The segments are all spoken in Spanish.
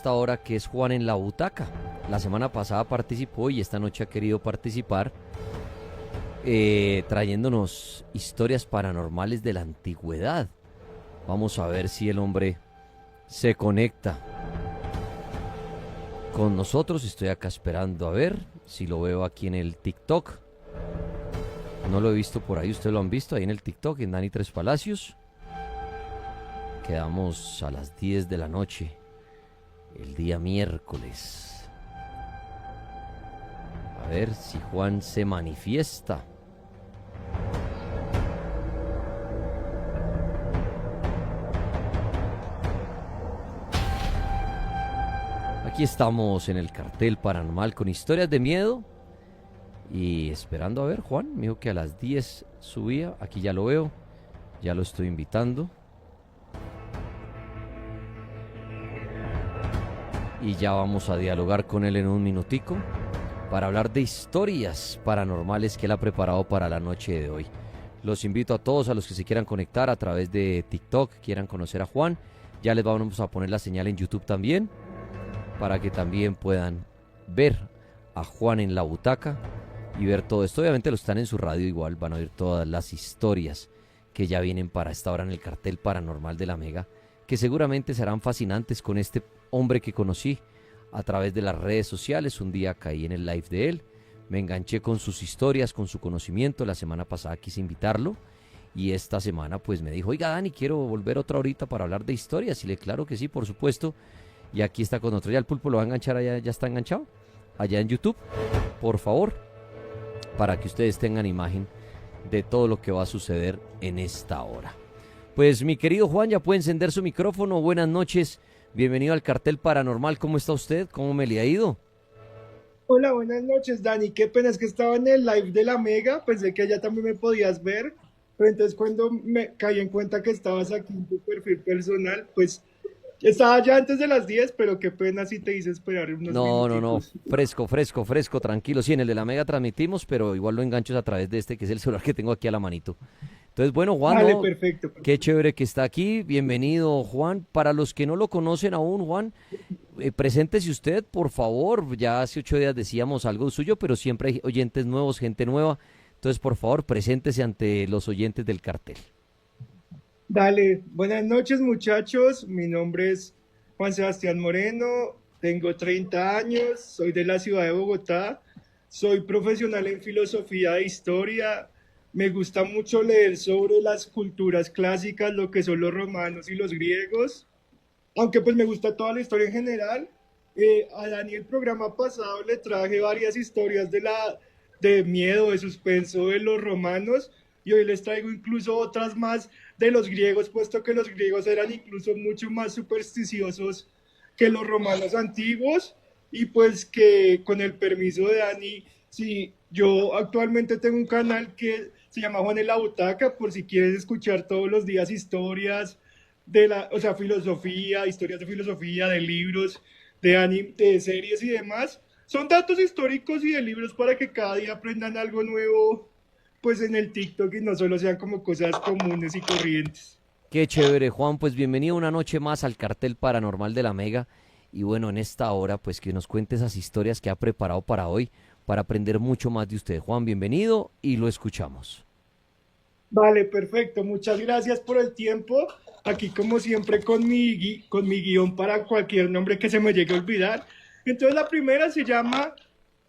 esta hora, que es Juan en la Butaca. La semana pasada participó y esta noche ha querido participar, trayéndonos historias paranormales de la antigüedad. Vamos a ver si el hombre se conecta con nosotros. Estoy acá esperando a ver si lo veo aquí en el TikTok. No lo he visto por ahí, ustedes lo han visto ahí en el TikTok, en Dani Tres Palacios. Quedamos a las 10 de la noche, el día miércoles. A ver si Juan se manifiesta. Aquí estamos en el cartel paranormal con historias de miedo. Y esperando a ver, Juan me dijo que a las 10 subía. Aquí ya lo veo, ya lo estoy invitando. Y ya vamos a dialogar con él en un minutico para hablar de historias paranormales que él ha preparado para la noche de hoy. Los invito a todos, a los que se quieran conectar a través de TikTok, quieran conocer a Juan. Ya les vamos a poner la señal en YouTube también, para que también puedan ver a Juan en la Butaca y ver todo esto. Obviamente lo están en su radio igual, van a oír todas las historias que ya vienen para esta hora en el cartel paranormal de la Mega, que seguramente serán fascinantes con este hombre que conocí a través de las redes sociales. Un día caí en el live de él, me enganché con sus historias, con su conocimiento. La semana pasada quise invitarlo y esta semana pues me dijo: oiga Dani, quiero volver otra horita para hablar de historias. Y le claro que sí, por supuesto. Y aquí está con nosotros. Ya el pulpo lo va a enganchar allá, ya está enganchado allá en YouTube, por favor, para que ustedes tengan imagen de todo lo que va a suceder en esta hora. Pues mi querido Juan, ya puede encender su micrófono. Buenas noches, bienvenido al cartel paranormal. ¿Cómo está usted? ¿Cómo me le ha ido? Hola, buenas noches, Dani. Qué pena, es que estaba en el live de la Mega, pensé que allá también me podías ver, pero entonces cuando me caí en cuenta que estabas aquí en tu perfil personal, pues estaba ya antes de las 10, pero qué pena si te hice esperar unos No, no, no, minuticos. fresco, fresco, fresco, tranquilo. Sí, en el de la Mega transmitimos, pero igual lo engancho a través de este, que es el celular que tengo aquí a la manito. Entonces, bueno, Juan, Vale, no, perfecto. qué chévere que está aquí. Bienvenido, Juan. Para los que no lo conocen aún, Juan, preséntese usted, por favor. Ya hace 8 días decíamos algo suyo, pero siempre hay oyentes nuevos, gente nueva. Entonces, por favor, preséntese ante los oyentes del cartel. Dale, buenas noches, muchachos. Mi nombre es Juan Sebastián Moreno, tengo 30 años, soy de la ciudad de Bogotá, soy profesional en filosofía e historia. Me gusta mucho leer sobre las culturas clásicas, lo que son los romanos y los griegos, aunque pues me gusta toda la historia en general. A Dani el programa pasado le traje varias historias de miedo, de suspenso de los romanos, y hoy les traigo incluso otras más de los griegos, puesto que los griegos eran incluso mucho más supersticiosos que los romanos antiguos. Y pues que con el permiso de Dani, sí, yo actualmente tengo un canal que se llama Juan en la Butaca, por si quieres escuchar todos los días historias o sea, filosofía, historias de filosofía, de libros, de anime, de series y demás. Son datos históricos y de libros para que cada día aprendan algo nuevo, pues en el TikTok, y no solo sean como cosas comunes y corrientes. Qué chévere, Juan. Pues bienvenido una noche más al cartel paranormal de la Mega. Y bueno, en esta hora, pues que nos cuente esas historias que ha preparado para hoy, para aprender mucho más de usted. Juan, bienvenido y lo escuchamos. Vale, perfecto. Muchas gracias por el tiempo. Aquí, como siempre, con mi guión para cualquier nombre que se me llegue a olvidar. Entonces, la primera se llama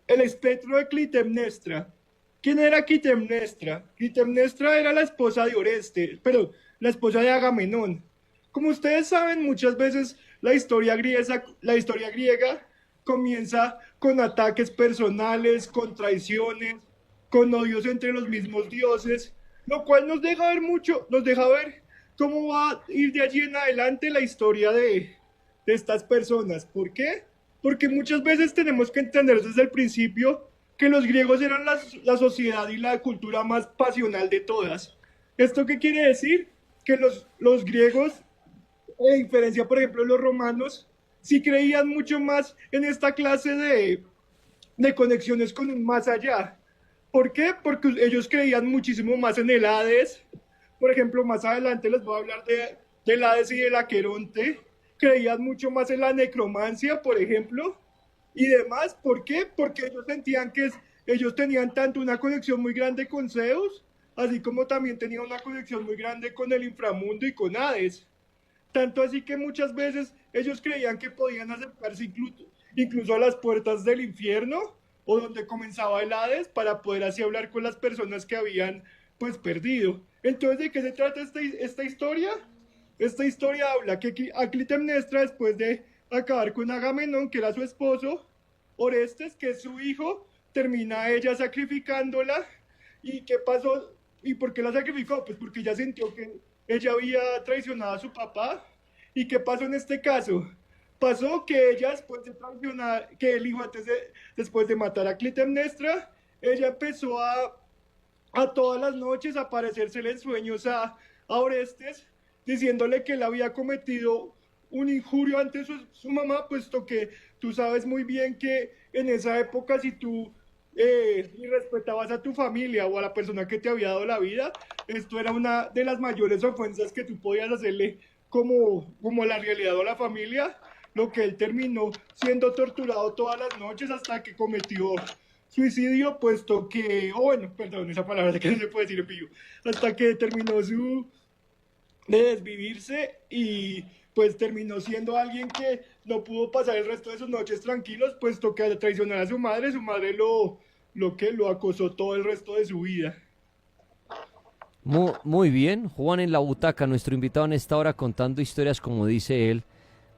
El espectro de Clitemnestra. ¿Quién era Clitemnestra? Clitemnestra era la esposa de Oreste, pero la esposa de Agamenón. Como ustedes saben, muchas veces la historia griega comienza con ataques personales, con traiciones, con odios entre los mismos dioses, lo cual nos deja ver cómo va a ir de allí en adelante la historia de estas personas. ¿Por qué? Porque muchas veces tenemos que entender desde el principio que los griegos eran la sociedad y la cultura más pasional de todas. ¿Esto qué quiere decir? Que los griegos, a diferencia, por ejemplo, de los romanos, sí creían mucho más en esta clase de conexiones con un más allá. ¿Por qué? Porque ellos creían muchísimo más en el Hades. Por ejemplo, más adelante les voy a hablar del Hades y del Aqueronte, creían mucho más en la necromancia, por ejemplo, y demás. ¿Por qué? Porque ellos sentían que ellos tenían tanto una conexión muy grande con Zeus, así como también tenían una conexión muy grande con el inframundo y con Hades. Tanto así que muchas veces ellos creían que podían acercarse incluso a las puertas del infierno o donde comenzaba el Hades para poder así hablar con las personas que habían pues perdido. Entonces, ¿de qué se trata esta historia? Esta historia habla que a Clitemnestra, después de acabar con Agamenón, que era su esposo, Orestes, que es su hijo, termina ella sacrificándola. ¿Y qué pasó? ¿Y por qué la sacrificó? Pues porque ella sintió que ella había traicionado a su papá. ¿Y qué pasó en este caso? Pasó que ella, después de traicionar, que el hijo después de matar a Clitemnestra, ella empezó a todas las noches aparecérsele en sueños a Orestes, diciéndole que él había cometido un injurio ante su mamá, puesto que tú sabes muy bien que en esa época si tú respetabas a tu familia o a la persona que te había dado la vida, esto era una de las mayores ofensas que tú podías hacerle como la realidad o la familia, lo que él terminó siendo torturado todas las noches hasta que cometió suicidio, puesto que, oh, bueno, perdón, esa palabra que no se puede decir en vivo, hasta que terminó de desvivirse y pues terminó siendo alguien que no pudo pasar el resto de sus noches tranquilos, puesto que al traicionar a su madre lo acosó todo el resto de su vida. Muy bien, Juan en la butaca, nuestro invitado en esta hora contando historias, como dice él,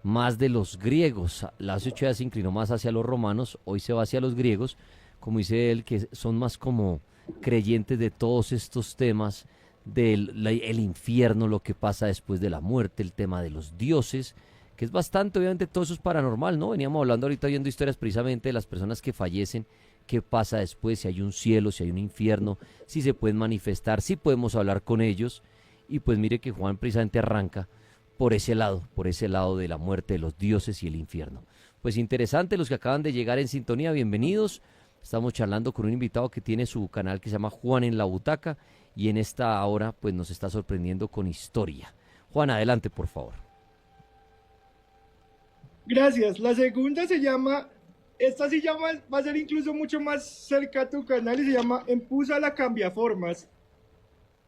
más de los griegos. La sociedad se inclinó más hacia los romanos, hoy se va hacia los griegos, como dice él, que son más como creyentes de todos estos temas, el infierno, lo que pasa después de la muerte, el tema de los dioses, que es bastante, obviamente todo eso es paranormal, ¿no? Veníamos hablando ahorita viendo historias precisamente de las personas que fallecen, qué pasa después, si hay un cielo, si hay un infierno, si se pueden manifestar, si podemos hablar con ellos. Y pues mire que Juan precisamente arranca por ese lado de la muerte de los dioses y el infierno. Pues interesante, los que acaban de llegar en sintonía, bienvenidos. Estamos charlando con un invitado que tiene su canal que se llama Juan en la Butaca y en esta hora pues nos está sorprendiendo con historia. Juan, adelante por favor. Gracias. La segunda esta sí va a ser incluso mucho más cerca a tu canal y se llama Empusa la Cambiaformas.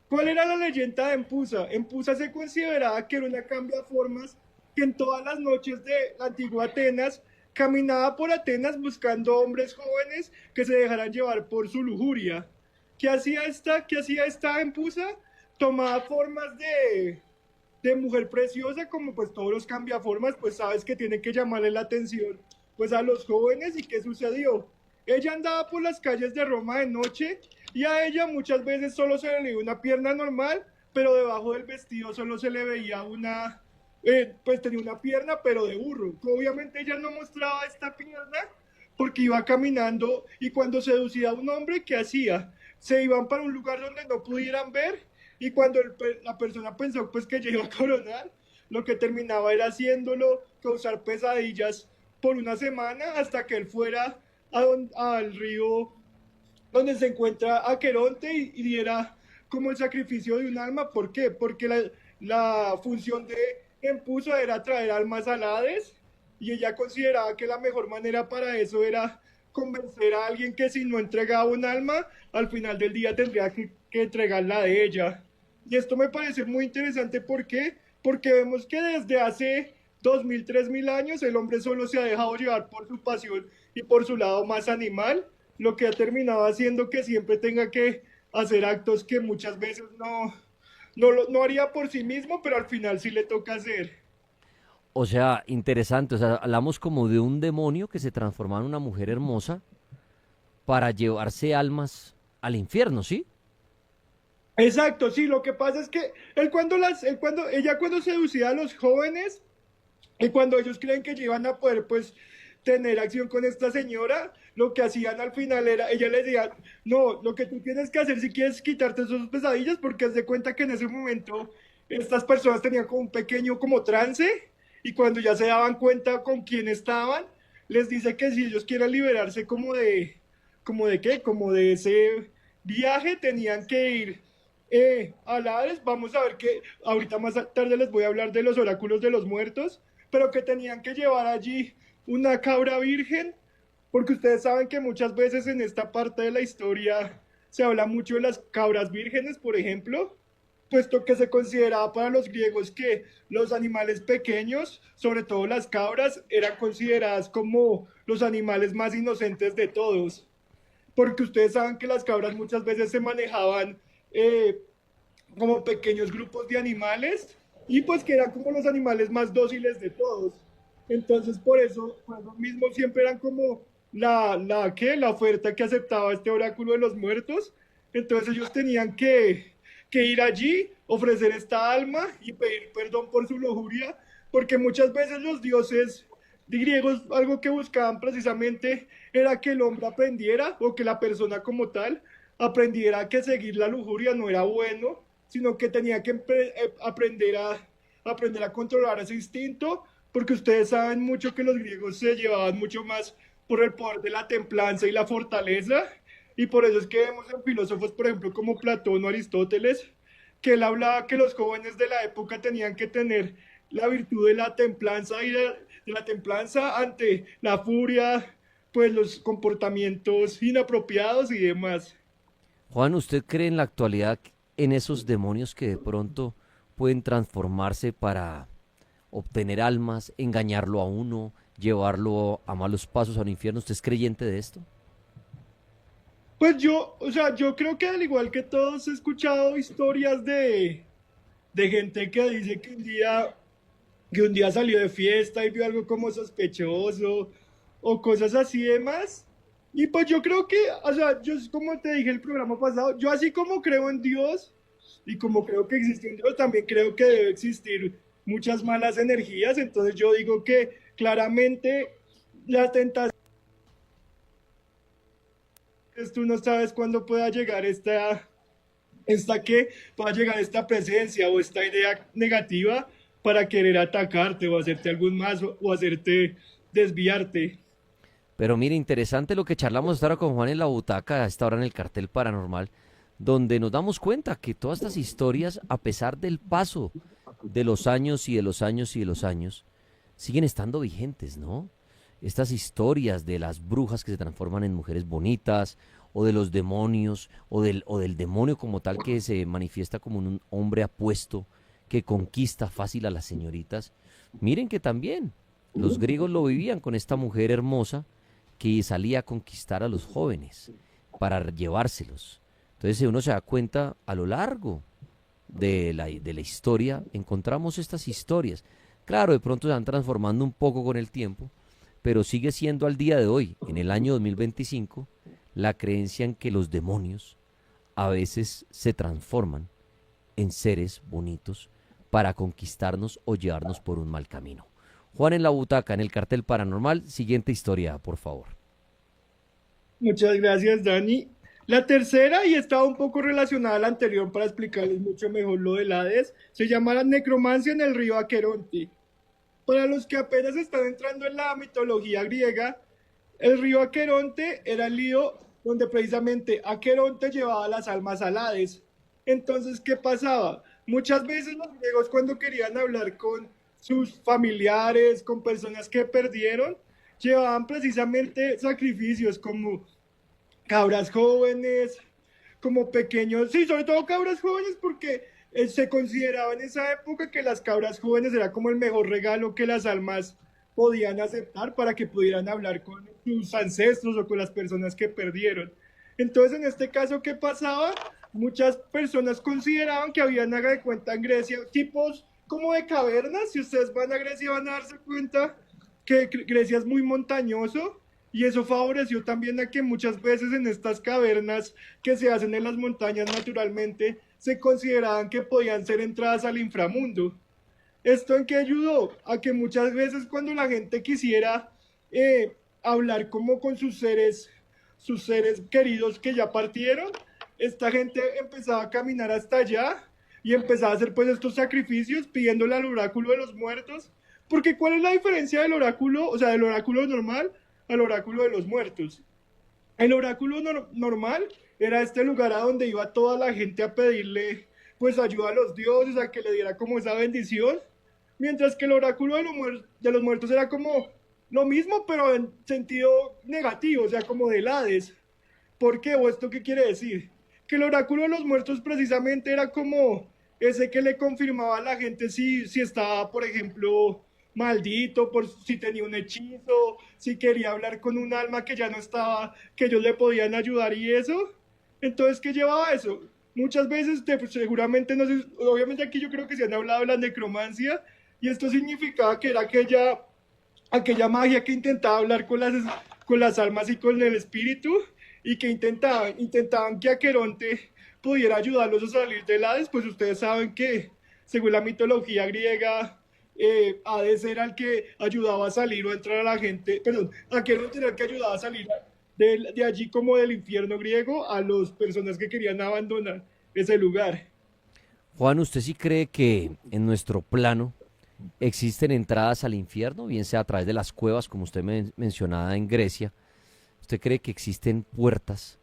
¿Cuál era la leyenda de Empusa? Empusa se consideraba que era una cambiaformas que en todas las noches de la antigua Atenas caminaba por Atenas buscando hombres jóvenes que se dejaran llevar por su lujuria. ¿Qué hacía esta Empusa? Tomaba formas de mujer preciosa, como pues todos los cambiaformas, pues sabes que tienen que llamarle la atención pues a los jóvenes. ¿Y qué sucedió? Ella andaba por las calles de Roma de noche y a ella muchas veces solo se le veía una pierna normal, pero debajo del vestido solo se le veía pues tenía una pierna, pero de burro. Obviamente ella no mostraba esta pierna porque iba caminando y cuando seducía a un hombre, ¿qué hacía? Se iban para un lugar donde no pudieran ver y cuando la persona pensó pues que ya iba a coronar, lo que terminaba era haciéndolo causar pesadillas por una semana hasta que él fuera al río donde se encuentra Aqueronte y diera como el sacrificio de un alma. ¿Por qué? Porque la función de Empuso era traer almas al Hades y ella consideraba que la mejor manera para eso era convencer a alguien que si no entregaba un alma, al final del día tendría que entregarla de ella. Y esto me parece muy interesante. ¿Por qué? Porque vemos que desde hace 2000, 3000 años el hombre solo se ha dejado llevar por su pasión y por su lado más animal, lo que ha terminado haciendo que siempre tenga que hacer actos que muchas veces no haría por sí mismo, pero al final sí le toca hacer. O sea, interesante, o sea, hablamos como de un demonio que se transformaba en una mujer hermosa para llevarse almas al infierno, ¿sí? Exacto, sí, lo que pasa es que ella cuando seducía a los jóvenes y cuando ellos creen que iban a poder pues tener acción con esta señora, lo que hacían al final era, ella les decía, no, lo que tú tienes que hacer si quieres quitarte esas pesadillas, porque haz de cuenta que en ese momento estas personas tenían como un pequeño como trance y cuando ya se daban cuenta con quién estaban, les dice que si ellos quieren liberarse como de qué, como de ese viaje, tenían que ir a Hades. Vamos a ver que ahorita más tarde les voy a hablar de los oráculos de los muertos, pero que tenían que llevar allí una cabra virgen, porque ustedes saben que muchas veces en esta parte de la historia se habla mucho de las cabras vírgenes, por ejemplo, puesto que se consideraba para los griegos que los animales pequeños, sobre todo las cabras, eran consideradas como los animales más inocentes de todos, porque ustedes saben que las cabras muchas veces se manejaban eh, como pequeños grupos de animales y pues que eran como los animales más dóciles de todos. Entonces por eso mismo siempre eran como la oferta que aceptaba este oráculo de los muertos. Entonces ellos tenían que ir allí, ofrecer esta alma y pedir perdón por su lujuria, porque muchas veces los dioses griegos algo que buscaban precisamente era que el hombre aprendiera, o que la persona como tal aprendiera que seguir la lujuria no era bueno, sino que tenía que aprender a controlar ese instinto, porque ustedes saben mucho que los griegos se llevaban mucho más por el poder de la templanza y la fortaleza, y por eso es que vemos en filósofos, por ejemplo, como Platón o Aristóteles, que él hablaba que los jóvenes de la época tenían que tener la virtud de la templanza de la templanza ante la furia, pues los comportamientos inapropiados y demás. Juan, ¿usted cree en la actualidad en esos demonios que de pronto pueden transformarse para obtener almas, engañarlo a uno, llevarlo a malos pasos al infierno? ¿Usted es creyente de esto? Pues yo, o sea, yo creo que al igual que todos he escuchado historias de gente que dice que un día salió de fiesta y vio algo como sospechoso o cosas así demás. Y pues yo creo que, o sea, yo como te dije el programa pasado, yo así como creo en Dios y como creo que existe un Dios, también creo que debe existir muchas malas energías. Entonces yo digo que claramente la tentación es tú no sabes cuándo pueda llegar pueda llegar esta presencia o esta idea negativa para querer atacarte o hacerte algún más o hacerte desviarte. Pero mire, interesante lo que charlamos esta hora con Juan en la butaca, a esta hora en el cartel paranormal, donde nos damos cuenta que todas estas historias, a pesar del paso de los años y de los años y de los años, siguen estando vigentes, ¿no? Estas historias de las brujas que se transforman en mujeres bonitas, o de los demonios, o del demonio como tal que se manifiesta como un hombre apuesto que conquista fácil a las señoritas. Miren que también los griegos lo vivían con esta mujer hermosa que salía a conquistar a los jóvenes para llevárselos. Entonces, si uno se da cuenta a lo largo de la historia, encontramos estas historias. Claro, de pronto se van transformando un poco con el tiempo, pero sigue siendo al día de hoy, en el año 2025, la creencia en que los demonios a veces se transforman en seres bonitos para conquistarnos o llevarnos por un mal camino. Juan en la butaca, en el cartel paranormal, siguiente historia, por favor. Muchas gracias, Dani. La tercera, y estaba un poco relacionada a la anterior para explicarles mucho mejor lo del Hades, se llama la necromancia en el río Aqueronte. Para los que apenas están entrando en la mitología griega, el río Aqueronte era el río donde precisamente Aqueronte llevaba las almas al Hades. Entonces, ¿qué pasaba? Muchas veces los griegos cuando querían hablar con sus familiares, con personas que perdieron, llevaban precisamente sacrificios como cabras jóvenes, como pequeños, sí, sobre todo cabras jóvenes porque se consideraba en esa época que las cabras jóvenes era como el mejor regalo que las almas podían aceptar para que pudieran hablar con sus ancestros o con las personas que perdieron. Entonces, en este caso, ¿qué pasaba? Muchas personas consideraban que habían, haga de cuenta, en Grecia, tipos como de cavernas. Si ustedes van a Grecia van a darse cuenta que Grecia es muy montañoso y eso favoreció también a que muchas veces en estas cavernas que se hacen en las montañas naturalmente se consideraban que podían ser entradas al inframundo. ¿Esto en qué ayudó? A que muchas veces cuando la gente quisiera hablar como con sus seres queridos que ya partieron, esta gente empezaba a caminar hasta allá y empezaba a hacer pues estos sacrificios pidiéndole al oráculo de los muertos. Porque ¿cuál es la diferencia del oráculo, o sea, del oráculo normal al oráculo de los muertos? El oráculo normal era este lugar a donde iba toda la gente a pedirle pues ayuda a los dioses, a que le diera como esa bendición. mientras que el oráculo de los muertos era como lo mismo, pero en sentido negativo, o sea, como del Hades. ¿Por qué? ¿O esto qué quiere decir? Que el oráculo de los muertos precisamente era como ese que le confirmaba a la gente si estaba, por ejemplo, maldito, por si tenía un hechizo, si quería hablar con un alma que ya no estaba, que ellos le podían ayudar y eso. Entonces, ¿qué llevaba eso? Muchas veces, pues, seguramente, no sé, obviamente aquí yo creo que se han hablado de la necromancia, y esto significaba que era aquella magia que intentaba hablar con las almas y con el espíritu, y que intentaban que Aqueronte pudiera ayudarlos a salir del Hades. Pues ustedes saben que, según la mitología griega, Hades era el que ayudaba a salir o a entrar a la gente, perdón, Aqueronte era el que ayudaba a salir de allí como del infierno griego a las personas que querían abandonar ese lugar. Juan, ¿usted sí cree que en nuestro plano existen entradas al infierno, bien sea a través de las cuevas, como usted mencionaba en Grecia? ¿Usted cree que existen puertas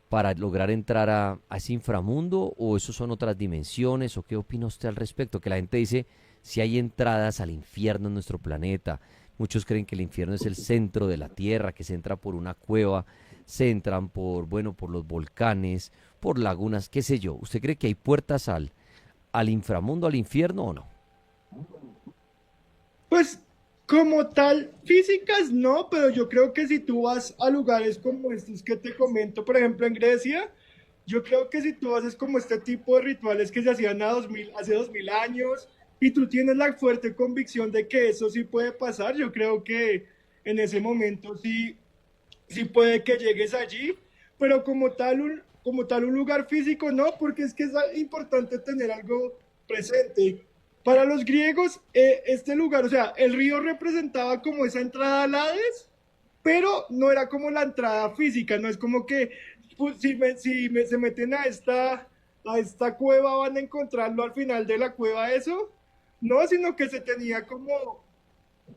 para lograr entrar a ese inframundo o eso son otras dimensiones o qué opina usted al respecto? Que la gente dice si hay entradas al infierno en nuestro planeta. Muchos creen que el infierno es el centro de la tierra, que se entra por una cueva, se entran por, bueno, por los volcanes, por lagunas, qué sé yo. ¿Usted cree que hay puertas al inframundo, al infierno o no? Pues como tal, físicas no, pero yo creo que si tú vas a lugares como estos que te comento, por ejemplo en Grecia, yo creo que si tú haces como este tipo de rituales que se hacían hace 2000 años, y tú tienes la fuerte convicción de que eso sí puede pasar, yo creo que en ese momento sí puede que llegues allí, pero como tal un lugar físico no, porque es que es importante tener algo presente. Para los griegos, este lugar, o sea, el río representaba como esa entrada al Hades, pero no era como la entrada física, no es como que pues, se meten a esta cueva van a encontrarlo al final de la cueva eso, no, sino que se tenía como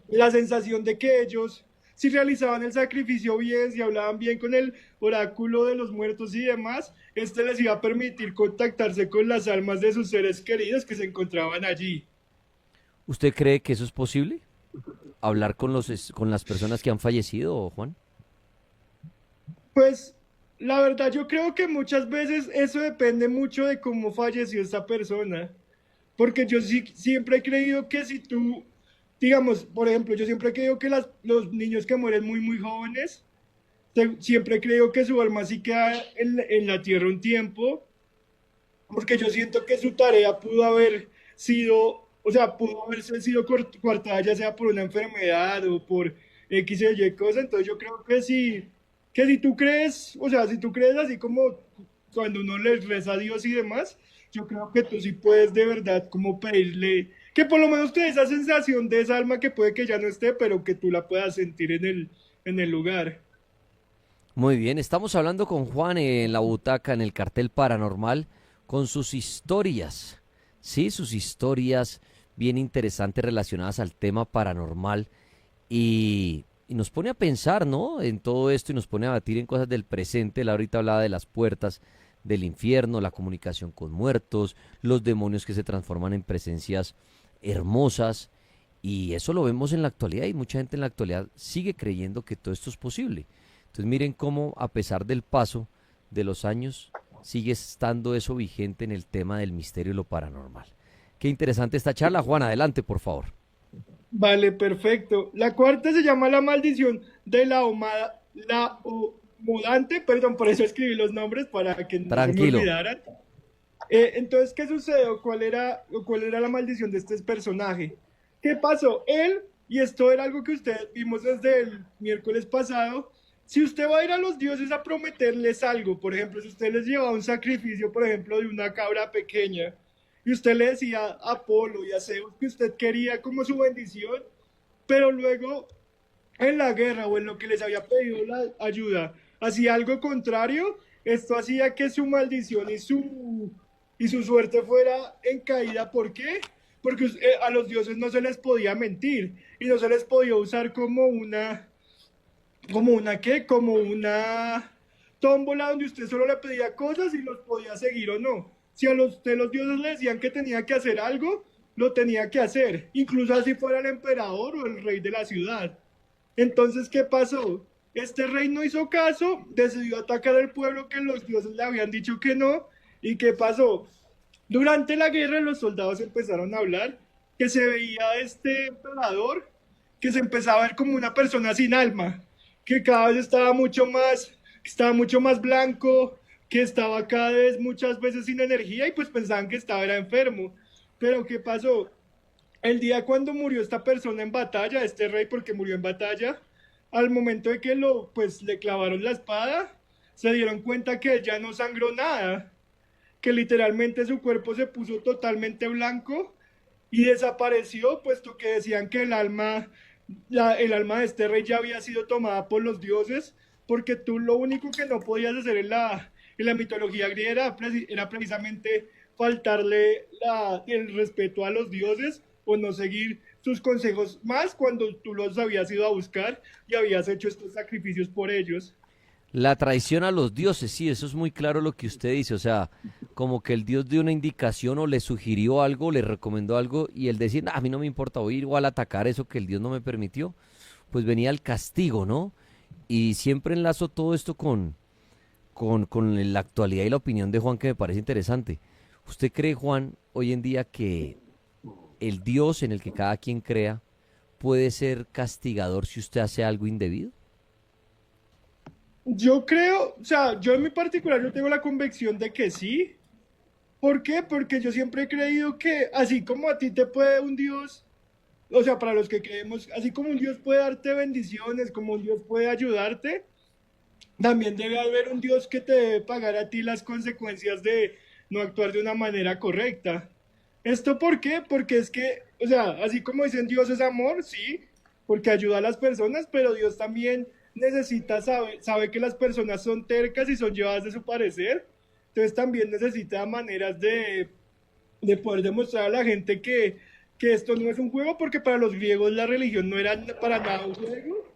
la sensación de que ellos, si realizaban el sacrificio bien, si hablaban bien con el oráculo de los muertos y demás, este les iba a permitir contactarse con las almas de sus seres queridos que se encontraban allí. ¿Usted cree que eso es posible? ¿Hablar con, con las personas que han fallecido, Juan? Pues la verdad yo creo que muchas veces eso depende mucho de cómo falleció esta persona. Porque yo sí, siempre he creído que si tú, digamos, por ejemplo, yo siempre he creído que los niños que mueren muy jóvenes, siempre creo que su alma sí queda en la tierra un tiempo, porque yo siento que su tarea pudo haber sido, o sea, pudo haberse sido coartada ya sea por una enfermedad o por X o Y cosa. Entonces yo creo que si tú crees, o sea, si tú crees así como cuando uno les reza a Dios y demás, yo creo que tú sí puedes de verdad como pedirle que por lo menos te dé esa sensación de esa alma que puede que ya no esté, pero que tú la puedas sentir en el lugar. Muy bien, estamos hablando con Juan en la butaca, en el cartel paranormal, con sus historias. Sí, sus historias bien interesantes relacionadas al tema paranormal y nos pone a pensar, ¿no? En todo esto y nos pone a batir en cosas del presente. Él ahorita hablaba de las puertas del infierno, la comunicación con muertos, los demonios que se transforman en presencias hermosas. Y eso lo vemos en la actualidad y mucha gente en la actualidad sigue creyendo que todo esto es posible. Entonces miren cómo a pesar del paso de los años sigue estando eso vigente en el tema del misterio y lo paranormal. Qué interesante esta charla, Juan, adelante por favor. Vale, perfecto. La cuarta se llama La maldición de la Omodante, perdón, por eso escribí los nombres para que no se me Tranquilo. olvidaran. Entonces, ¿qué sucedió? Cuál era la maldición de este personaje? ¿Qué pasó? Él, y esto era algo que ustedes vimos desde el miércoles pasado, si usted va a ir a los dioses a prometerles algo, por ejemplo, si usted les lleva un sacrificio, por ejemplo, de una cabra pequeña, y usted le decía a Apolo y a Zeus que usted quería como su bendición, pero luego en la guerra o en lo que les había pedido la ayuda, hacía algo contrario, esto hacía que su maldición y su suerte fuera en caída. ¿Por qué? Porque a los dioses no se les podía mentir y no se les podía usar como una qué, como una tómbola donde usted solo le pedía cosas y los podía seguir o no. Si a los dioses le decían que tenía que hacer algo, lo tenía que hacer, incluso así fuera el emperador o el rey de la ciudad. Entonces, ¿qué pasó? Este rey no hizo caso, decidió atacar al pueblo que los dioses le habían dicho que no. ¿Y qué pasó? Durante la guerra los soldados empezaron a hablar que se veía este emperador, que se empezaba a ver como una persona sin alma, que cada vez estaba mucho más blanco, que estaba cada vez muchas veces sin energía y pues pensaban que estaba era enfermo. Pero ¿qué pasó? El día cuando murió esta persona en batalla, este rey porque murió en batalla, al momento de que pues le clavaron la espada, se dieron cuenta que ya no sangró nada, que literalmente su cuerpo se puso totalmente blanco y desapareció, puesto que decían que el alma de este rey ya había sido tomada por los dioses, porque tú lo único que no podías hacer en la mitología griega era precisamente faltarle el respeto a los dioses o no seguir sus consejos más cuando tú los habías ido a buscar y habías hecho estos sacrificios por ellos. La traición a los dioses, sí, eso es muy claro lo que usted dice, o sea, como que el dios dio una indicación o le sugirió algo, le recomendó algo y el decir, "Nah, a mí no me importa oír o al atacar eso que el dios no me permitió, pues venía el castigo, ¿no? Y siempre enlazo todo esto con la actualidad y la opinión de Juan que me parece interesante. ¿Usted cree, Juan, hoy en día que el dios en el que cada quien crea puede ser castigador si usted hace algo indebido? Yo creo, o sea, yo en mi particular yo tengo la convicción de que sí. ¿Por qué? Porque yo siempre he creído que así como a ti te puede un Dios, o sea, para los que creemos, así como un Dios puede darte bendiciones, como un Dios puede ayudarte, también debe haber un Dios que te debe pagar a ti las consecuencias de no actuar de una manera correcta. ¿Esto por qué? Porque es que, o sea, así como dicen Dios es amor, sí, porque ayuda a las personas, pero Dios también sabe que las personas son tercas y son llevadas de su parecer, entonces también necesita maneras de poder demostrar a la gente que esto no es un juego, porque para los griegos la religión no era para nada un juego,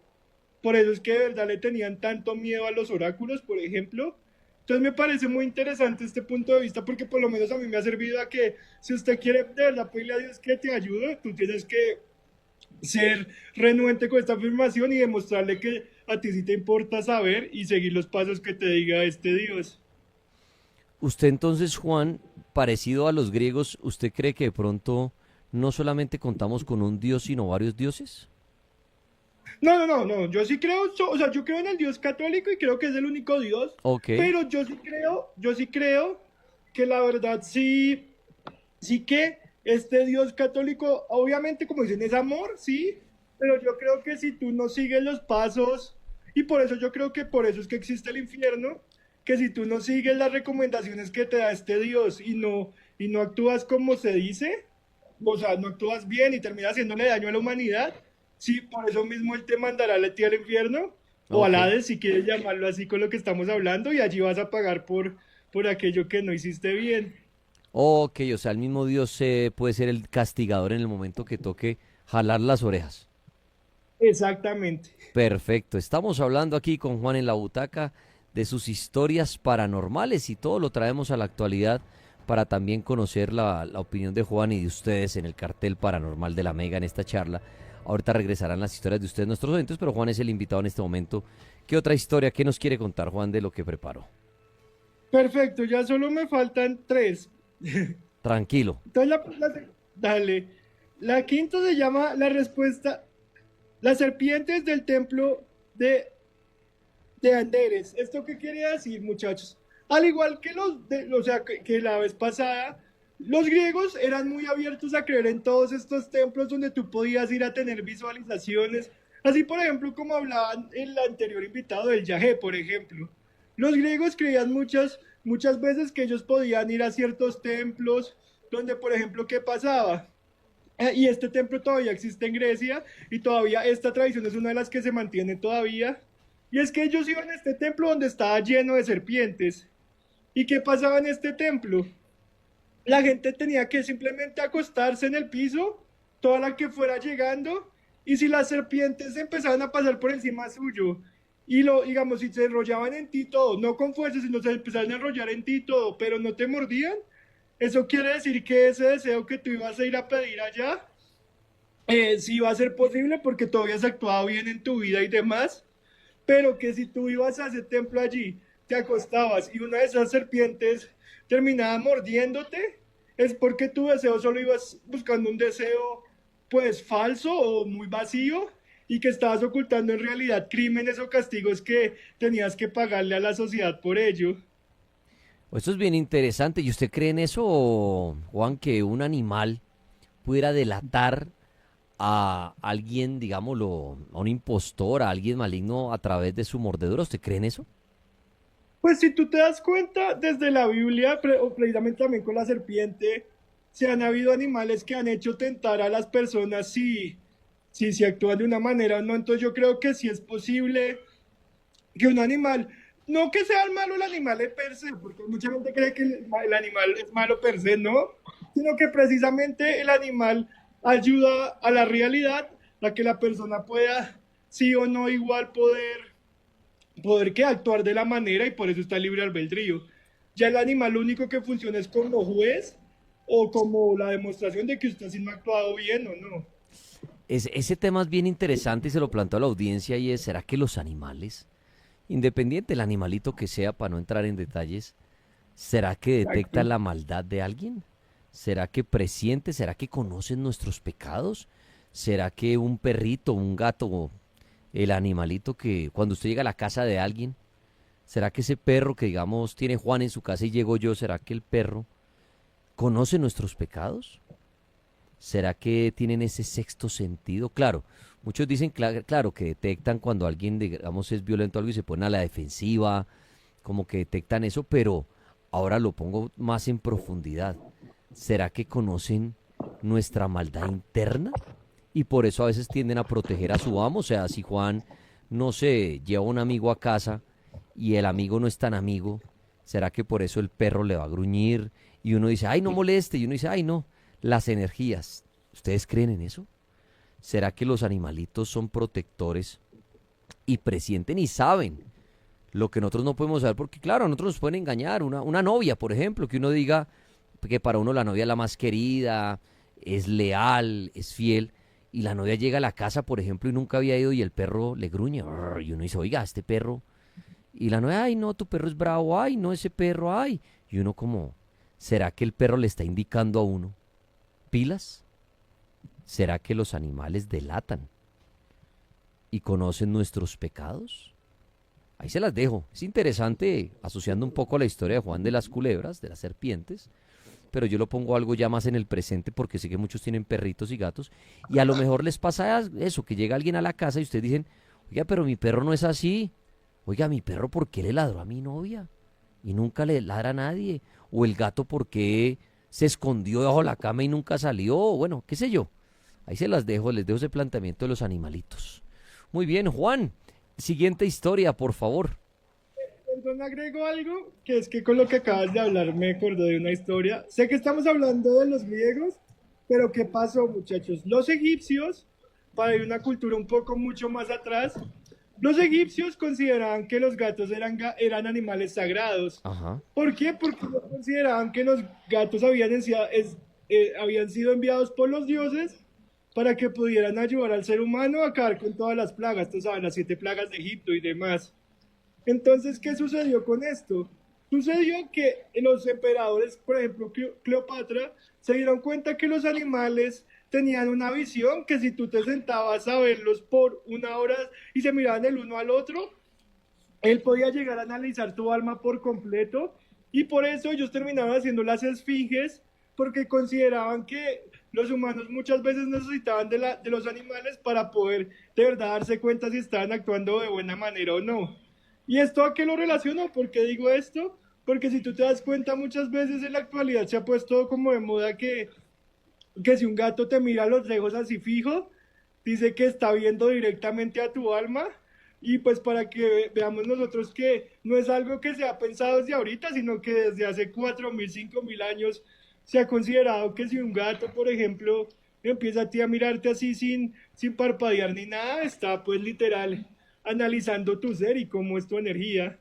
por eso es que de verdad le tenían tanto miedo a los oráculos, por ejemplo. Entonces me parece muy interesante este punto de vista porque por lo menos a mí me ha servido a que si usted quiere de verdad pedirle a Dios que te ayude, tú tienes que ser renuente con esta afirmación y demostrarle que a ti sí te importa saber y seguir los pasos que te diga este Dios. Usted entonces, Juan, parecido a los griegos, ¿usted cree que de pronto no solamente contamos con un dios, sino varios dioses? No, yo sí creo, o sea, yo creo en el Dios católico y creo que es el único Dios, Ok. pero yo sí creo que la verdad sí que este Dios católico, obviamente como dicen, es amor, sí, pero yo creo que si tú no sigues los pasos, y por eso yo creo que por eso es que existe el infierno, que si tú no sigues las recomendaciones que te da este Dios y no actúas como se dice, o sea, no actúas bien y terminas haciéndole daño a la humanidad, sí, por eso mismo Él te mandará a ti al infierno o al Ok. Hades, si quieres llamarlo así con lo que estamos hablando, y allí vas a pagar por aquello que no hiciste bien. Ok, o sea, el mismo dios puede ser el castigador en el momento que toque jalar las orejas. Exactamente. Perfecto. Estamos hablando aquí con Juan en la butaca de sus historias paranormales y todo lo traemos a la actualidad para también conocer la opinión de Juan y de ustedes en el cartel paranormal de la Mega en esta charla. Ahorita regresarán las historias de ustedes, nuestros oyentes, pero Juan es el invitado en este momento. ¿Qué otra historia, qué nos quiere contar Juan de lo que preparó? Perfecto, ya solo me faltan tres. Tranquilo. Entonces, dale. La quinta se llama la respuesta, las serpientes del templo de Anderes. ¿Esto qué quiere decir, muchachos? Al igual que o sea, que la vez pasada, los griegos eran muy abiertos a creer en todos estos templos donde tú podías ir a tener visualizaciones. Así, por ejemplo, como hablaban el anterior invitado del Yahé, por ejemplo. Los griegos creían muchas veces que ellos podían ir a ciertos templos donde, por ejemplo, ¿qué pasaba? Y este templo todavía existe en Grecia y todavía esta tradición es una de las que se mantiene todavía. Y es que ellos iban a este templo donde estaba lleno de serpientes. ¿Y qué pasaba en este templo? La gente tenía que simplemente acostarse en el piso, toda la que fuera llegando, y si las serpientes empezaban a pasar por encima suyo, digamos, si se enrollaban en ti todo, no con fuerza, sino se empezaban a enrollar en ti todo, pero no te mordían, Eso quiere decir que ese deseo que tú ibas a ir a pedir allá, sí va a ser posible porque tú habías actuado bien en tu vida y demás, pero que si tú ibas a ese templo allí, te acostabas y una de esas serpientes terminaba mordiéndote, es porque tu deseo solo ibas buscando un deseo pues falso o muy vacío y que estabas ocultando en realidad crímenes o castigos que tenías que pagarle a la sociedad por ello. Esto es bien interesante. ¿Y usted cree en eso, Juan, que un animal pudiera delatar a alguien, digámoslo, a un impostor, a alguien maligno a través de su mordedura? ¿Usted cree en eso? Pues si tú te das cuenta, desde la Biblia, o precisamente también con la serpiente, se han habido animales que han hecho tentar a las personas si actúan de una manera o no. Entonces yo creo que sí es posible que un animal, no que sea el malo el animal de per se, porque mucha gente cree que el animal es malo per se, no, sino que precisamente el animal ayuda a la realidad, a que la persona pueda, sí o no, igual poder que actuar de la manera y por eso está el libre albedrío. Ya el animal lo único que funciona es como juez o como la demostración de que usted sí no ha actuado bien o no. Ese tema es bien interesante y se lo planteo a la audiencia y es, ¿será que los animales, independiente del animalito que sea, para no entrar en detalles, será que detectan Exacto. la maldad de alguien? ¿Será que presiente? ¿Será que conocen nuestros pecados? ¿Será que un perrito, un gato, el animalito que cuando usted llega a la casa de alguien, será que ese perro que digamos tiene Juan en su casa y llego yo, será que el perro conoce nuestros pecados? ¿Será que tienen ese sexto sentido? Claro, muchos dicen, claro, que detectan cuando alguien, digamos, es violento o algo y se ponen a la defensiva, como que detectan eso, pero ahora lo pongo más en profundidad. ¿Será que conocen nuestra maldad interna? Y por eso a veces tienden a proteger a su amo. O sea, si Juan, no sé, lleva un amigo a casa y el amigo no es tan amigo, ¿será que por eso el perro le va a gruñir? Y uno dice, ay, no moleste. Y uno dice, ay, no, las energías. ¿Ustedes creen en eso? ¿Será que los animalitos son protectores y presienten y saben lo que nosotros no podemos saber? Porque claro, a nosotros nos pueden engañar. Una novia, por ejemplo, que uno diga que para uno la novia es la más querida, es leal, es fiel. Y la novia llega a la casa, por ejemplo, y nunca había ido y el perro le gruñe. Y uno dice, oiga, este perro. Y la novia, ay, no, tu perro es bravo, ay, no, ese perro, ay. Y uno como, ¿será que el perro le está indicando a uno? ¿Pilas? ¿Será que los animales delatan y conocen nuestros pecados? Ahí se las dejo. Es interesante, asociando un poco a la historia de Juan de las culebras, de las serpientes, pero yo lo pongo algo ya más en el presente porque sé que muchos tienen perritos y gatos y a lo mejor les pasa eso, que llega alguien a la casa y ustedes dicen, oiga, pero mi perro no es así. Oiga, mi perro, ¿por qué le ladró a mi novia? Y nunca le ladra a nadie. O el gato, ¿por qué se escondió bajo la cama y nunca salió? Bueno, qué sé yo. Ahí se las dejo, les dejo ese planteamiento de los animalitos. Muy bien, Juan. Siguiente historia, por favor. Perdón, agrego algo, que es que con lo que acabas de hablar me acordé de una historia. Sé que estamos hablando de los griegos, pero ¿qué pasó, muchachos? Los egipcios, para ir a una cultura un poco mucho más atrás, los egipcios consideraban que los gatos eran animales sagrados. Ajá. ¿Por qué? Porque ellos consideraban que los gatos habían sido enviados por los dioses para que pudieran ayudar al ser humano a acabar con todas las plagas, tú sabes, las 7 plagas de Egipto y demás. Entonces, ¿qué sucedió con esto? Sucedió que los emperadores, por ejemplo, Cleopatra, se dieron cuenta que los animales tenían una visión que si tú te sentabas a verlos por una hora y se miraban el uno al otro, él podía llegar a analizar tu alma por completo y por eso ellos terminaron haciendo las esfinges porque consideraban que los humanos muchas veces necesitaban de los animales para poder de verdad darse cuenta si estaban actuando de buena manera o no. ¿Y esto a qué lo relaciono? ¿Por qué digo esto? Porque si tú te das cuenta, muchas veces en la actualidad se ha puesto como de moda que si un gato te mira a los lejos así fijo, dice que está viendo directamente a tu alma. Y pues para que veamos nosotros que no es algo que se ha pensado desde ahorita, sino que desde hace 4.000, 5.000 años se ha considerado que si un gato, por ejemplo, empieza a ti a mirarte así sin parpadear ni nada, está pues literal analizando tu ser y cómo es tu energía.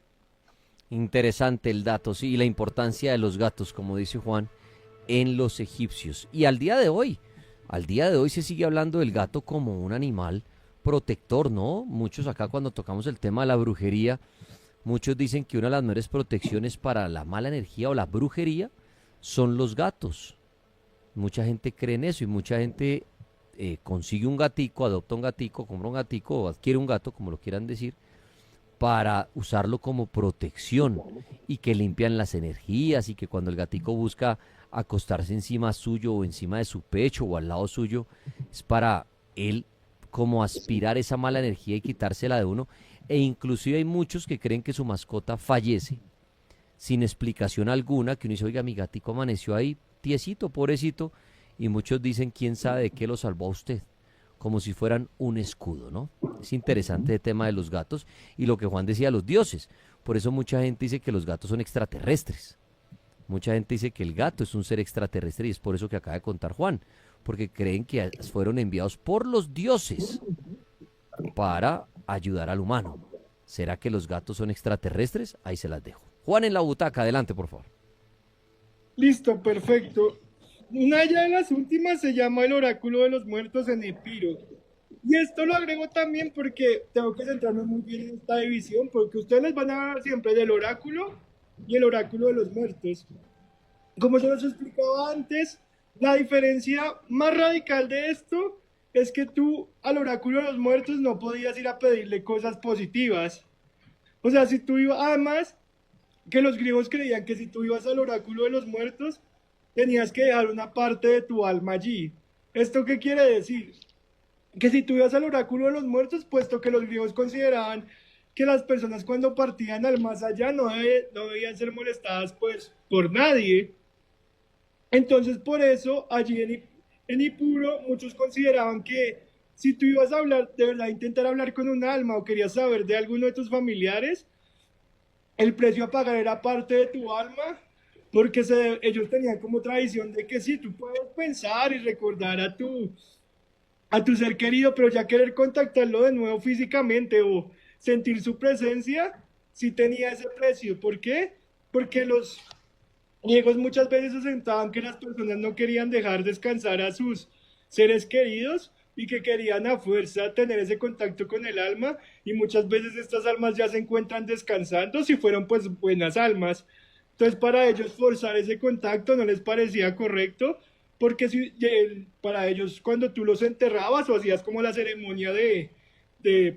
Interesante el dato, sí, y la importancia de los gatos, como dice Juan. en los egipcios. Y al día de hoy se sigue hablando del gato como un animal protector, ¿no? Muchos acá cuando tocamos el tema de la brujería, muchos dicen que una de las mejores protecciones para la mala energía o la brujería son los gatos. Mucha gente cree en eso y mucha gente consigue un gatico, adopta un gatico, compra un gatico o adquiere un gato, como lo quieran decir, para usarlo como protección y que limpian las energías y que cuando el gatico busca acostarse encima suyo o encima de su pecho o al lado suyo, es para él como aspirar esa mala energía y quitársela de uno. E inclusive hay muchos que creen que su mascota fallece sin explicación alguna, que uno dice, oiga, mi gatico amaneció ahí, tiesito, pobrecito, y muchos dicen, quién sabe de qué lo salvó a usted, como si fueran un escudo, ¿no? Es interesante el tema de los gatos y lo que Juan decía, los dioses. Por eso mucha gente dice que los gatos son extraterrestres. Mucha gente dice que el gato es un ser extraterrestre y es por eso que acaba de contar Juan, porque creen que fueron enviados por los dioses para ayudar al humano. ¿Será que los gatos son extraterrestres? Ahí se las dejo. Juan en la butaca, adelante por favor. Listo, perfecto. Una ya de las últimas se llama el oráculo de los muertos en Epiro. Y esto lo agrego también porque tengo que centrarme muy bien en esta división, porque ustedes les van a hablar siempre del oráculo y el oráculo de los muertos. Como se los explicaba antes, la diferencia más radical de esto es que tú al oráculo de los muertos no podías ir a pedirle cosas positivas. O sea, si tú ibas, además, que los griegos creían que si tú ibas al oráculo de los muertos, tenías que dejar una parte de tu alma allí. ¿Esto qué quiere decir? Que si tú ibas al oráculo de los muertos, puesto que los griegos consideraban que las personas cuando partían al más allá no debían ser molestadas pues por nadie. Entonces por eso allí en Ipuro muchos consideraban que si tú ibas a hablar, de verdad intentar hablar con un alma o querías saber de alguno de tus familiares, el precio a pagar era parte de tu alma, porque ellos tenían como tradición de que sí, tú puedes pensar y recordar a tu ser querido, pero ya querer contactarlo de nuevo físicamente o sentir su presencia, sí tenía ese precio. ¿Por qué? Porque los griegos muchas veces asentaban que las personas no querían dejar descansar a sus seres queridos y que querían a fuerza tener ese contacto con el alma, y muchas veces estas almas ya se encuentran descansando si fueron pues buenas almas. Entonces para ellos forzar ese contacto no les parecía correcto, porque si, para ellos cuando tú los enterrabas o hacías como la ceremonia de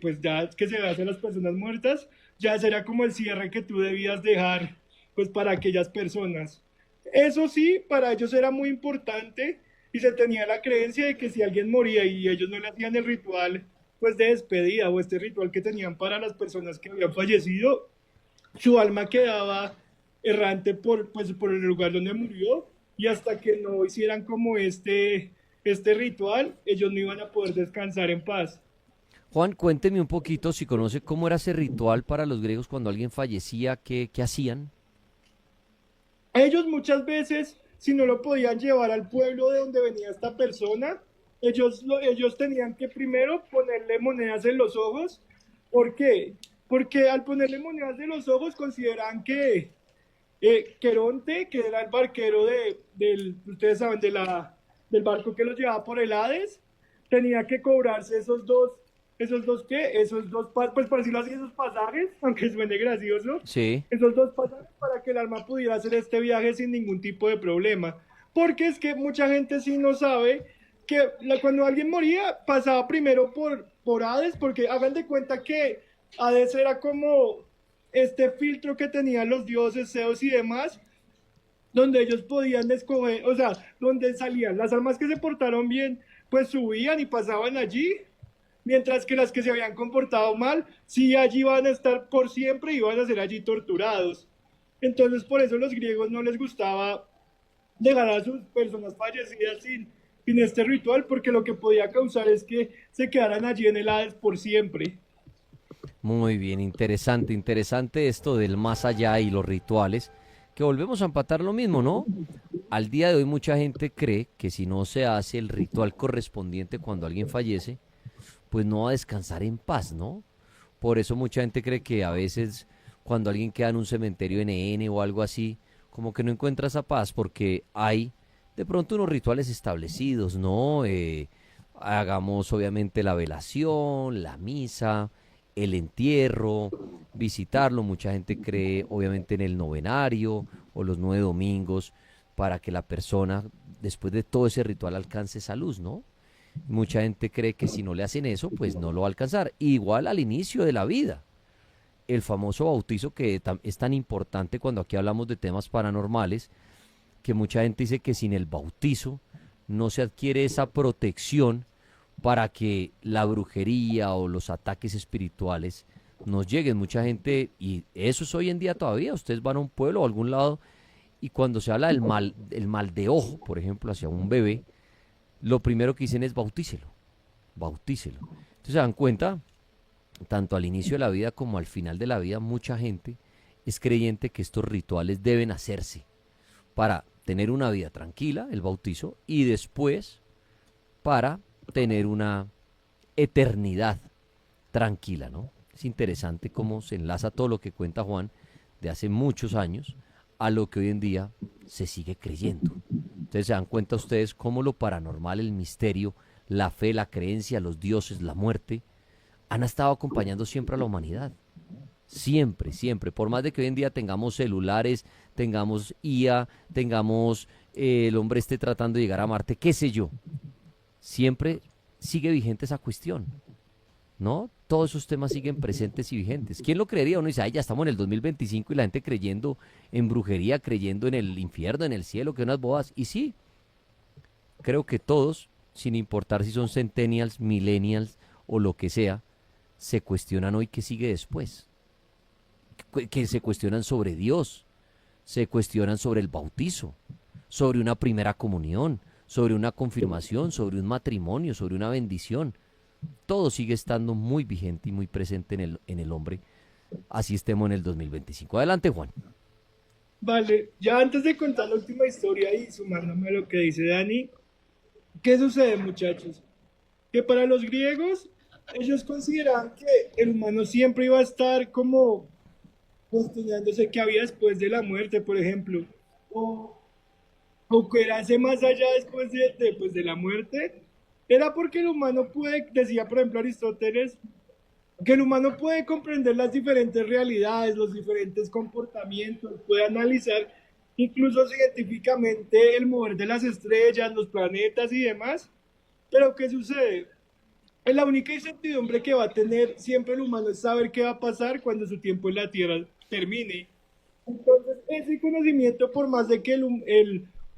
pues ya que se hace a las personas muertas, ya será como el cierre que tú debías dejar pues para aquellas personas. Eso sí, para ellos era muy importante y se tenía la creencia de que si alguien moría y ellos no le hacían el ritual pues de despedida o este ritual que tenían para las personas que habían fallecido, su alma quedaba errante pues, por el lugar donde murió, y hasta que no hicieran como este ritual, ellos no iban a poder descansar en paz. Juan, cuénteme un poquito si conoce cómo era ese ritual para los griegos cuando alguien fallecía, qué hacían. Ellos muchas veces, si no lo podían llevar al pueblo de donde venía esta persona, ellos tenían que primero ponerle monedas en los ojos. ¿Por qué? Porque al ponerle monedas en los ojos consideraban que Queronte, que era el barquero ustedes saben, del barco que los llevaba por el Hades, tenía que cobrarse pues por decirlo así, esos pasajes, aunque suene gracioso, Sí. esos dos pasajes para que el alma pudiera hacer este viaje sin ningún tipo de problema. Porque es que mucha gente sí no sabe que cuando alguien moría pasaba primero por Hades, porque hagan de cuenta que Hades era como este filtro que tenían los dioses, Zeus y demás, donde ellos podían escoger, o sea, donde salían las almas que se portaron bien, pues subían y pasaban allí, mientras que las que se habían comportado mal, sí allí van a estar por siempre y van a ser allí torturados. Entonces por eso a los griegos no les gustaba dejar a sus personas fallecidas sin este ritual, porque lo que podía causar es que se quedaran allí en el Hades por siempre. Muy bien, interesante esto del más allá y los rituales, que volvemos a empatar lo mismo, ¿no? Al día de hoy mucha gente cree que si no se hace el ritual correspondiente cuando alguien fallece, pues no va a descansar en paz, ¿no? Por eso mucha gente cree que a veces cuando alguien queda en un cementerio NN o algo así, como que no encuentra esa paz porque hay de pronto unos rituales establecidos, ¿no? Hagamos obviamente la velación, la misa, el entierro, visitarlo. Mucha gente cree obviamente en el novenario o los 9 domingos para que la persona después de todo ese ritual alcance esa luz, ¿no? Mucha gente cree que si no le hacen eso, pues no lo va a alcanzar. Igual al inicio de la vida, el famoso bautizo que es tan importante cuando aquí hablamos de temas paranormales, que mucha gente dice que sin el bautizo no se adquiere esa protección para que la brujería o los ataques espirituales nos lleguen. Mucha gente, y eso es hoy en día todavía, ustedes van a un pueblo o a algún lado y cuando se habla del mal de ojo, por ejemplo, hacia un bebé, lo primero que dicen es bautícelo, bautícelo. Entonces se dan cuenta, tanto al inicio de la vida como al final de la vida, mucha gente es creyente que estos rituales deben hacerse para tener una vida tranquila, el bautizo, y después para tener una eternidad tranquila, ¿no? Es interesante cómo se enlaza todo lo que cuenta Juan de hace muchos años a lo que hoy en día se sigue creyendo. Entonces se dan cuenta ustedes cómo lo paranormal, el misterio, la fe, la creencia, los dioses, la muerte, han estado acompañando siempre a la humanidad. Siempre, siempre. Por más de que hoy en día tengamos celulares, tengamos IA, tengamos el hombre esté tratando de llegar a Marte, qué sé yo, siempre sigue vigente esa cuestión, ¿no? Todos esos temas siguen presentes y vigentes. ¿Quién lo creería? Uno dice, ay, ya estamos en el 2025 y la gente creyendo en brujería, creyendo en el infierno, en el cielo, que unas bodas. Y sí, creo que todos, sin importar si son centennials, millennials o lo que sea, se cuestionan hoy qué sigue después. Que se cuestionan sobre Dios, se cuestionan sobre el bautizo, sobre una primera comunión, sobre una confirmación, sobre un matrimonio, sobre una bendición. Todo sigue estando muy vigente y muy presente en el hombre, así estemos en el 2025. Adelante, Juan. Vale, ya antes de contar la última historia y sumándome a lo que dice Dani, ¿qué sucede, muchachos? Que para los griegos, ellos consideraban que el humano siempre iba a estar como cuestionándose qué había después de la muerte, por ejemplo, o, o que era ese más allá después pues, de la muerte, era porque el humano puede, decía por ejemplo Aristóteles, que el humano puede comprender las diferentes realidades, los diferentes comportamientos, puede analizar incluso científicamente el mover de las estrellas, los planetas y demás, pero ¿qué sucede? La única incertidumbre que va a tener siempre el humano es saber qué va a pasar cuando su tiempo en la Tierra termine. Entonces, ese conocimiento, por más de que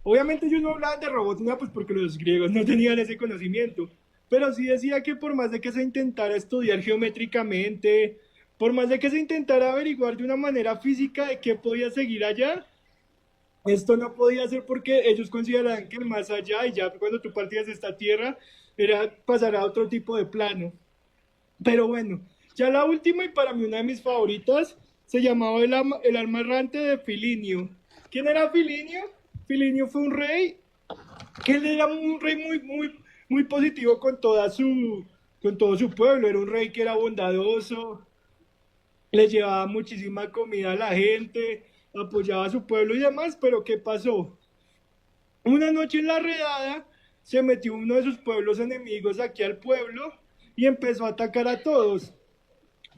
obviamente ellos no hablaban de robots, no, pues porque los griegos no tenían ese conocimiento, pero sí decía que por más de que se intentara estudiar geométricamente, por más de que se intentara averiguar de una manera física de qué podía seguir allá, esto no podía ser porque ellos consideraban que el más allá, y ya cuando tú partías de esta tierra, era pasar a otro tipo de plano. Pero bueno, ya la última y para mí una de mis favoritas se llamaba el alma errante de Filinio. ¿Quién era Filinio? Filinio fue un rey que él era un rey muy positivo con todo su pueblo. Era un rey que era bondadoso, le llevaba muchísima comida a la gente, apoyaba a su pueblo y demás. Pero ¿qué pasó? Una noche en la redada se metió uno de sus pueblos enemigos aquí al pueblo y empezó a atacar a todos.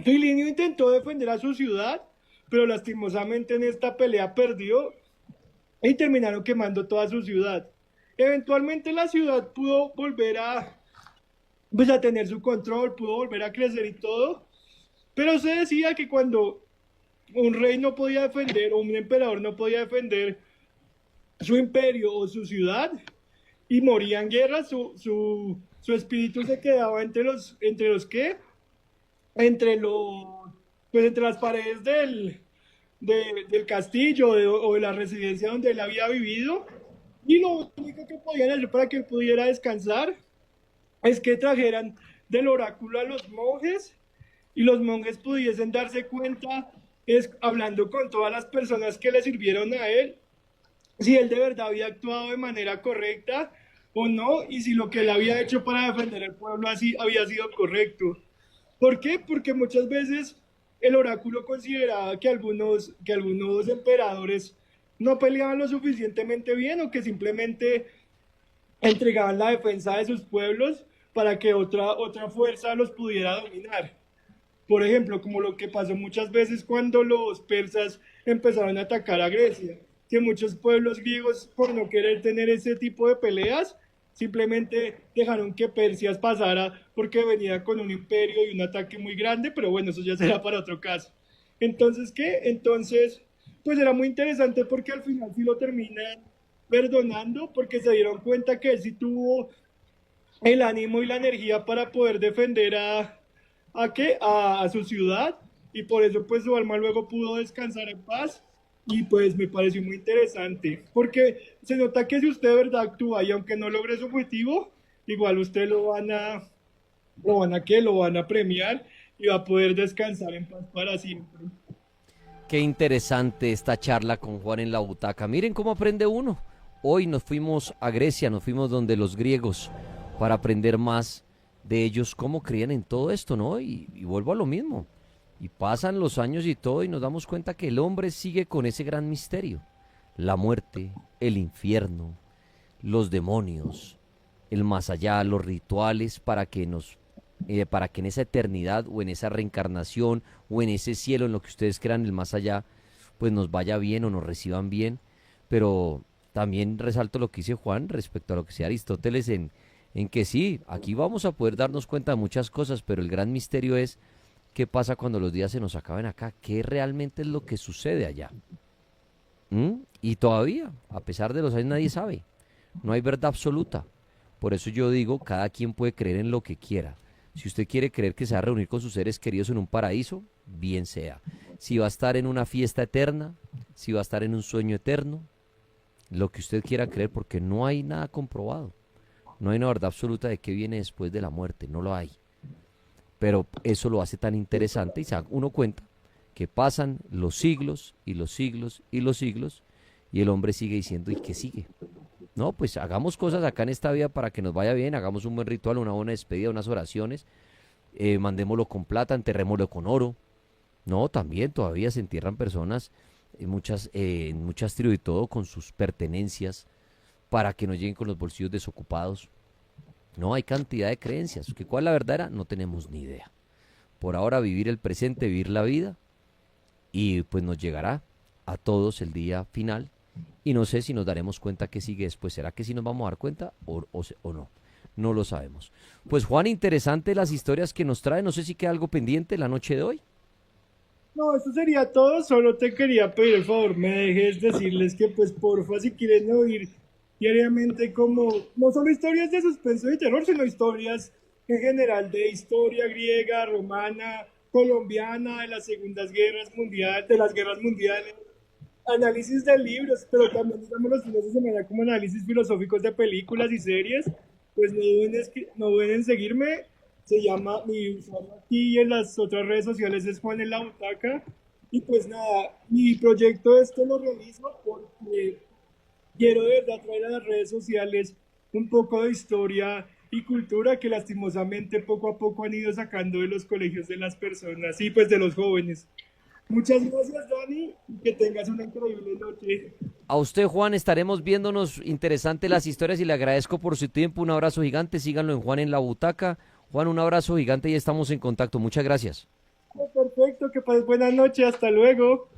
Filinio intentó defender a su ciudad, pero lastimosamente en esta pelea perdió y terminaron quemando toda su ciudad. Eventualmente la ciudad pudo volver pues, a tener su control, pudo volver a crecer y todo, pero se decía que cuando un rey no podía defender o un emperador no podía defender su imperio o su ciudad y moría en guerra, su espíritu se quedaba entre los ¿qué? Entre los, pues entre las paredes del castillo o de la residencia donde él había vivido, y lo único que podían hacer para que él pudiera descansar es que trajeran del oráculo a los monjes y los monjes pudiesen darse cuenta, hablando con todas las personas que le sirvieron a él, si él de verdad había actuado de manera correcta o no, y si lo que él había hecho para defender el pueblo así había sido correcto. ¿Por qué? Porque muchas veces el oráculo consideraba que algunos emperadores no peleaban lo suficientemente bien o que simplemente entregaban la defensa de sus pueblos para que otra fuerza los pudiera dominar. Por ejemplo, como lo que pasó muchas veces cuando los persas empezaron a atacar a Grecia, que muchos pueblos griegos, por no querer tener ese tipo de peleas, simplemente dejaron que Persia pasara porque venía con un imperio y un ataque muy grande, pero bueno, eso ya será para otro caso. Entonces, ¿qué? Entonces, pues era muy interesante porque al final sí lo terminan perdonando porque se dieron cuenta que él sí tuvo el ánimo y la energía para poder defender ¿a qué? A su ciudad y por eso pues su alma luego pudo descansar en paz y pues me pareció muy interesante porque se nota que si usted de verdad actúa y aunque no logre su objetivo, igual usted lo van a premiar y va a poder descansar en paz para siempre. Qué interesante esta charla con Juan en la butaca. Miren cómo aprende uno. Hoy nos fuimos a Grecia, nos fuimos donde los griegos para aprender más de ellos, cómo creían en todo esto, ¿no? Y vuelvo a lo mismo. Y pasan los años y todo y nos damos cuenta que el hombre sigue con ese gran misterio. La muerte, el infierno, los demonios, el más allá, los rituales para que en esa eternidad o en esa reencarnación o en ese cielo en lo que ustedes crean el más allá, pues nos vaya bien o nos reciban bien. Pero también resalto lo que dice Juan respecto a lo que decía Aristóteles en que sí, aquí vamos a poder darnos cuenta de muchas cosas, pero el gran misterio es qué pasa cuando los días se nos acaben acá, qué realmente es lo que sucede allá. Y todavía, a pesar de los años, nadie sabe. No hay verdad absoluta. Por eso yo digo, cada quien puede creer en lo que quiera. Si usted quiere creer que se va a reunir con sus seres queridos en un paraíso, bien sea. Si va a estar en una fiesta eterna, si va a estar en un sueño eterno, lo que usted quiera creer, porque no hay nada comprobado. No hay una verdad absoluta de qué viene después de la muerte, no lo hay. Pero eso lo hace tan interesante y se da uno cuenta que pasan los siglos y los siglos y los siglos y el hombre sigue diciendo, ¿y qué sigue? No, pues hagamos cosas acá en esta vida para que nos vaya bien, hagamos un buen ritual, una buena despedida, unas oraciones, mandémoslo con plata, enterrémoslo con oro. No, también todavía se entierran personas, en muchas tribus y todo, con sus pertenencias, para que no lleguen con los bolsillos desocupados. No, hay cantidad de creencias, que cuál la verdad era, no tenemos ni idea. Por ahora vivir el presente, vivir la vida, y pues nos llegará a todos el día final y no sé si nos daremos cuenta que sigue después. ¿Será que sí nos vamos a dar cuenta o no? No lo sabemos. Pues Juan, interesante las historias que nos trae. No sé si queda algo pendiente la noche de hoy. No, eso sería todo. Solo te quería pedir el favor, me dejes decirles que, pues, porfa, si quieren oír diariamente como, no solo historias de suspenso y terror, sino historias en general de historia griega, romana, colombiana, de las segundas guerras mundiales, de las guerras mundiales, análisis de libros, pero también, digamos, los fines de semana como análisis filosóficos de películas y series, pues no duden en seguirme. Se llama, mi usuario aquí y en las otras redes sociales es Juan en la Butaca. Y pues nada, mi proyecto esto lo realizo porque quiero de verdad traer a las redes sociales un poco de historia y cultura que lastimosamente poco a poco han ido sacando de los colegios de las personas y pues de los jóvenes. Muchas gracias, Dani, y que tengas una increíble noche. A usted, Juan, estaremos viéndonos interesantes las historias y le agradezco por su tiempo. Un abrazo gigante. Síganlo en Juan en la Butaca. Juan, un abrazo gigante y estamos en contacto. Muchas gracias. Perfecto, que pases buena noche, hasta luego.